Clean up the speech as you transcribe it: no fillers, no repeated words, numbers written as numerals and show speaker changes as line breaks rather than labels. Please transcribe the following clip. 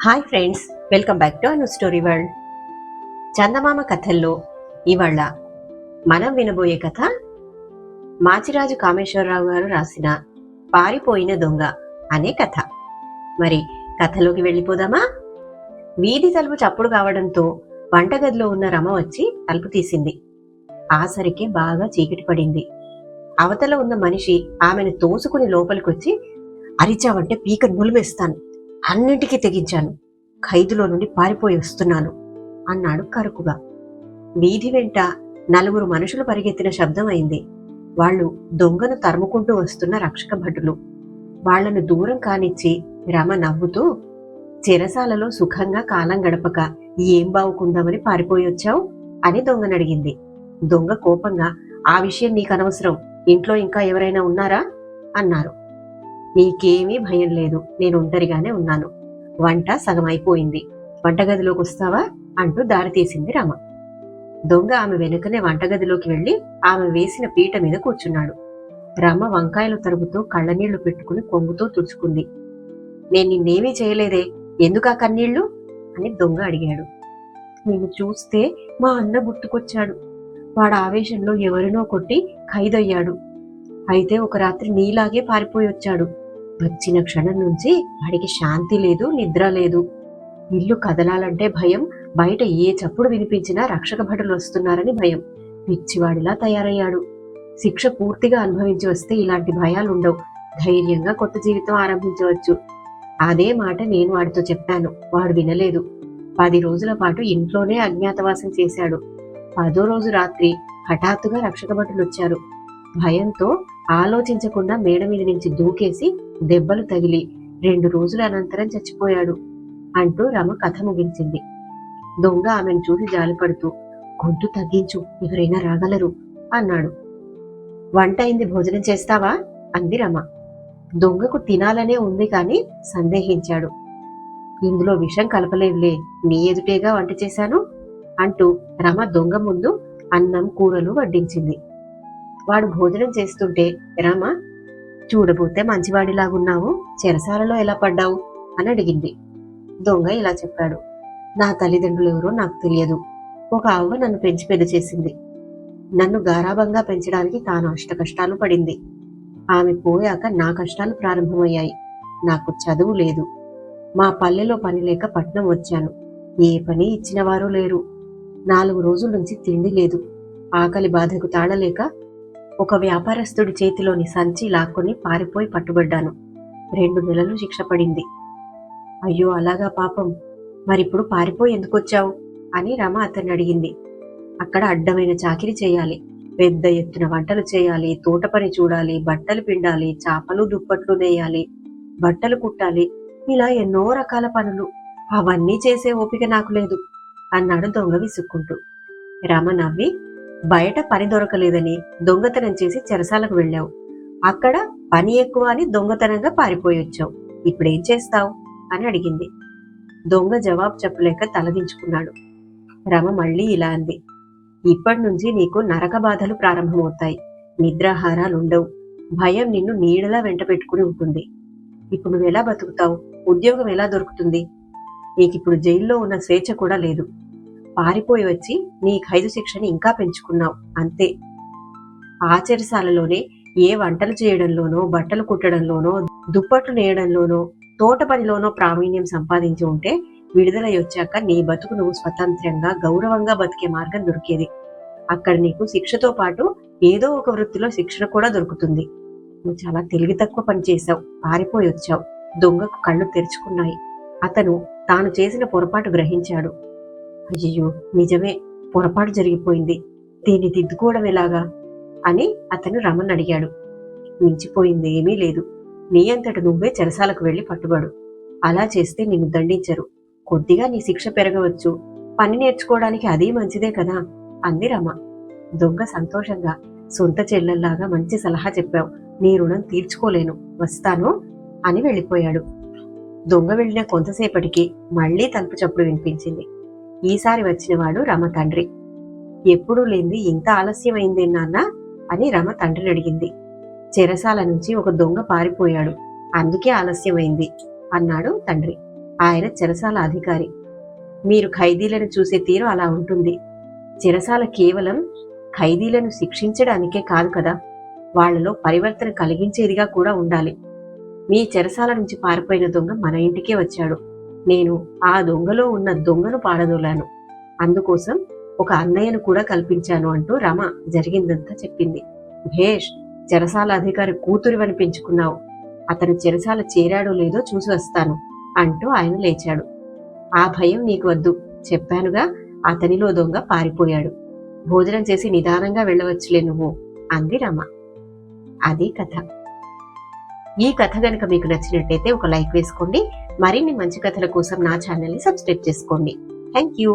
Hi friends, welcome back to Anu story world. చందమామ కథల్లో ఇవాళ మనం వినబోయే కథ మాచిరాజు కామేశ్వరరావు గారు రాసిన పారిపోయిన దొంగ అనే కథ. మరి కథలోకి వెళ్ళిపోదామా? వీధి తలుపు చప్పుడు కావడంతో వంటగదిలో ఉన్న రమ వచ్చి తలుపు తీసింది. ఆసరికే బాగా చీకటి పడింది. అవతల ఉన్న మనిషి ఆమెను తోసుకుని లోపలికొచ్చి, అరిచావంటే పీక నులిమేస్తాను, అన్నింటికీ తెగించాను, ఖైదులో నుండి పారిపోయి వస్తున్నాను అన్నాడు కరుకుగా. వీధి వెంట నలుగురు మనుషులు పరిగెత్తిన శబ్దం అయింది. వాళ్ళు దొంగను తరుముకుంటూ వస్తున్న రక్షక భటులు. వాళ్లను దూరం కానిచ్చి రమ నవ్వుతూ, చెరసాలలో సుఖంగా కాలం గడపక ఏం బావుకుందామని పారిపోయి వచ్చావు అని దొంగనడిగింది. దొంగ కోపంగా, ఆ విషయం నీకు అనవసరం, ఇంట్లో ఇంకా ఎవరైనా ఉన్నారా అన్నారు. నీకేమీ భయం లేదు, నేను ఒంటరిగానే ఉన్నాను, వంట సగం అయిపోయింది, వంటగదిలోకి వస్తావా అంటూ దారి తీసింది రమ. దొంగ ఆమె వెనుకనే వంటగదిలోకి వెళ్లి ఆమె వేసిన పీట మీద కూర్చున్నాడు. రమ వంకాయలు తరుగుతూ కళ్ళనీళ్లు పెట్టుకుని కొంగుతో తుడుచుకుంది. నేను నిన్నేమీ చేయలేదే, ఎందుకా కన్నీళ్లు అని దొంగ అడిగాడు. నిన్ను చూస్తే మా అన్న గుర్తుకొచ్చాడు, వాడు ఆవేశంలో ఎవరినో కొట్టి ఖైదయ్యాడు. అయితే ఒక రాత్రి నీలాగే పారిపోయి వచ్చాడు. వచ్చిన క్షణం నుంచి వాడికి శాంతి లేదు, నిద్ర లేదు. ఇల్లు కదలాలంటే భయం, బయట ఏ చప్పుడు వినిపించినా రక్షక భటులు వస్తున్నారని భయం. పిచ్చివాడిలా తయారయ్యాడు. శిక్ష పూర్తిగా అనుభవించి వస్తే ఇలాంటి భయాలుండవు, ధైర్యంగా కొత్త జీవితం ఆరంభించవచ్చు. అదే మాట నేను వాడితో చెప్పాను, వాడు వినలేదు. 10 రోజుల పాటు ఇంట్లోనే అజ్ఞాతవాసం చేశాడు. 10వ రోజు రాత్రి హఠాత్తుగా రక్షక భటులు వచ్చారు. భయంతో ఆలోచించకుండా మేడ మీద నుంచి దూకేసి దెబ్బలు తగిలి 2 రోజుల అనంతరం చచ్చిపోయాడు అంటూ రమ కథ ముగించింది. దొంగ ఆమెను చూసి జాలిపడుతూ, గొంతు తగ్గించు, ఎవరైనా రాగలరు అన్నాడు. వంట అయింది, భోజనం చేస్తావా అంది రమ. దొంగకు తినాలనే ఉంది కాని సందేహించాడు. ఇందులో విషం కలపలేవులే, నీ ఎదుటేగా వంట చేశాను అంటూ రమ దొంగ ముందు అన్నం కూరలు వడ్డించింది. వాడు భోజనం చేస్తుంటే రమ, చూడబోతే మంచివాడిలాగున్నావు, చెరసాలలో ఎలా పడ్డావు అని అడిగింది. దొంగ ఇలా చెప్పాడు. నా తల్లిదండ్రులు ఎవరో నాకు తెలియదు. ఒక అవ్వ నన్ను పెంచి పెద్ద చేసింది. నన్ను గారాబంగా పెంచడానికి తాను అష్ట కష్టాలు పడింది. ఆమె పోయాక నా కష్టాలు ప్రారంభమయ్యాయి. నాకు చదువు లేదు. మా పల్లెలో పని లేక పట్నం వచ్చాను. ఏ పని ఇచ్చిన వారు లేరు. 4 రోజుల నుంచి తిండి లేదు. ఆకలి బాధకు తాళలేక ఒక వ్యాపారస్తుడి చేతిలోని సంచి లాక్కొని పారిపోయి పట్టుబడ్డాను. 2 నెలలు శిక్ష పడింది. అయ్యో అలాగా పాపం, మరిప్పుడు పారిపోయి ఎందుకొచ్చావు అని రమ అతన్ని అడిగింది. అక్కడ అడ్డమైన చాకిరీ చేయాలి, పెద్ద ఎత్తున వంటలు చేయాలి, తోట పని చూడాలి, బట్టలు పిండాలి, చాపలు దుప్పట్లు నేయాలి, బట్టలు కుట్టాలి, ఇలా ఎన్నో రకాల పనులు. అవన్నీ చేసే ఓపిక నాకు లేదు అన్నాడు దొంగ విసుక్కుంటూ. రమ నవ్వి, బయట పని దొరకలేదని దొంగతనం చేసి చెరసాలకు వెళ్ళావు, అక్కడ పని ఎక్కువ అని దొంగతనంగా పారిపోయి వచ్చావు, ఇప్పుడేం చేస్తావు అని అడిగింది. దొంగ జవాబు చెప్పలేక తలదించుకున్నాడు. రమ మళ్ళీ ఇలా అంది. ఇప్పటి నుంచి నీకు నరక బాధలు ప్రారంభమవుతాయి. నిద్రాహారాలుండవు. భయం నిన్ను నీడలా వెంట పెట్టుకుని ఉంటుంది. ఇప్పుడు నువ్వెలా బతుకుతావు? ఉద్యోగం ఎలా దొరుకుతుంది? నీకిప్పుడు జైల్లో ఉన్న స్వేచ్ఛ కూడా లేదు. పారిపోయి వచ్చి నీ ఖైదు శిక్షని ఇంకా పెంచుకున్నావు, అంతే. ఆ చెరసాలలోనే ఏ వంటలు చేయడంలోనో, బట్టలు కుట్టడంలోనో, దుప్పట్లు నేయడంలోనో, తోట పనిలోనో ప్రావీణ్యం సంపాదించి ఉంటే విడుదలై వచ్చాక నీ బతుకు నువ్వు స్వతంత్రంగా గౌరవంగా బతికే మార్గం దొరికేది. అక్కడ నీకు శిక్షతో పాటు ఏదో ఒక వృత్తిలో శిక్షణ కూడా దొరుకుతుంది. నువ్వు చాలా తెలివి తక్కువ పని చేశావు, పారిపోయి వచ్చావు. దొంగకు కళ్ళు తెరుచుకున్నాయి. అతను తాను చేసిన పొరపాటు గ్రహించాడు. అయ్యో నిజమే, పొరపాటు జరిగిపోయింది, దీన్ని దిద్దుకోవడం ఎలాగా అని అతను రమను అడిగాడు. మించిపోయింది ఏమీ లేదు. నీ అంతట నువ్వే చెరసాలకు వెళ్లి పట్టుబడు. అలా చేస్తే నిన్ను దండించరు. కొద్దిగా నీ శిక్ష పెరగవచ్చు. పని నేర్చుకోవడానికి అదీ మంచిదే కదా అంది రమ. దొంగ సంతోషంగా, సొంత చెల్లెల్లాగా మంచి సలహా చెప్పావు, నీ రుణం తీర్చుకోలేను, వస్తాను అని వెళ్ళిపోయాడు. దొంగ వెళ్లిన కొంతసేపటికి మళ్లీ తలుపు చప్పుడు వినిపించింది. ఈసారి వచ్చినవాడు రమ తండ్రి. ఎప్పుడూ లేంది ఇంత ఆలస్యమైందే నాన్న అని రమ తండ్రిని అడిగింది. చెరసాల నుంచి ఒక దొంగ పారిపోయాడు, అందుకే ఆలస్యమైంది అన్నాడు తండ్రి. ఆయన చెరసాల అధికారి. మీరు ఖైదీలను చూసే తీరు అలా ఉంటుంది. చెరసాల కేవలం ఖైదీలను శిక్షించడానికే కాదు కదా, వాళ్లలో పరివర్తన కలిగించేదిగా కూడా ఉండాలి. మీ చెరసాల నుంచి పారిపోయిన దొంగ మన ఇంటికే వచ్చాడు. నేను ఆ దొంగలో ఉన్న దొంగను పారదోలాను. అందుకోసం ఒక అన్నయ్యను కూడా కల్పించాను అంటూ రమ జరిగిందంతా చెప్పింది. భేష్, చెరసాల అధికారి కూతురివని పెంచుకున్నావు. అతను చెరసాల చేరాడో లేదో చూసి వస్తాను అంటూ ఆయన లేచాడు. ఆ భయం నీకు వద్దు, చెప్పానుగా, అతనిలో దొంగ పారిపోయాడు. భోజనం చేసి నిదానంగా వెళ్ళవచ్చులే నువ్వు అంది రమ. అది కథ. ఈ కథ గనక మీకు నచ్చినట్టయితే ఒక లైక్ వేసుకోండి. మరిన్ని మంచి కథల కోసం నా ఛానల్ని సబ్స్క్రైబ్ చేసుకోండి. Thank you.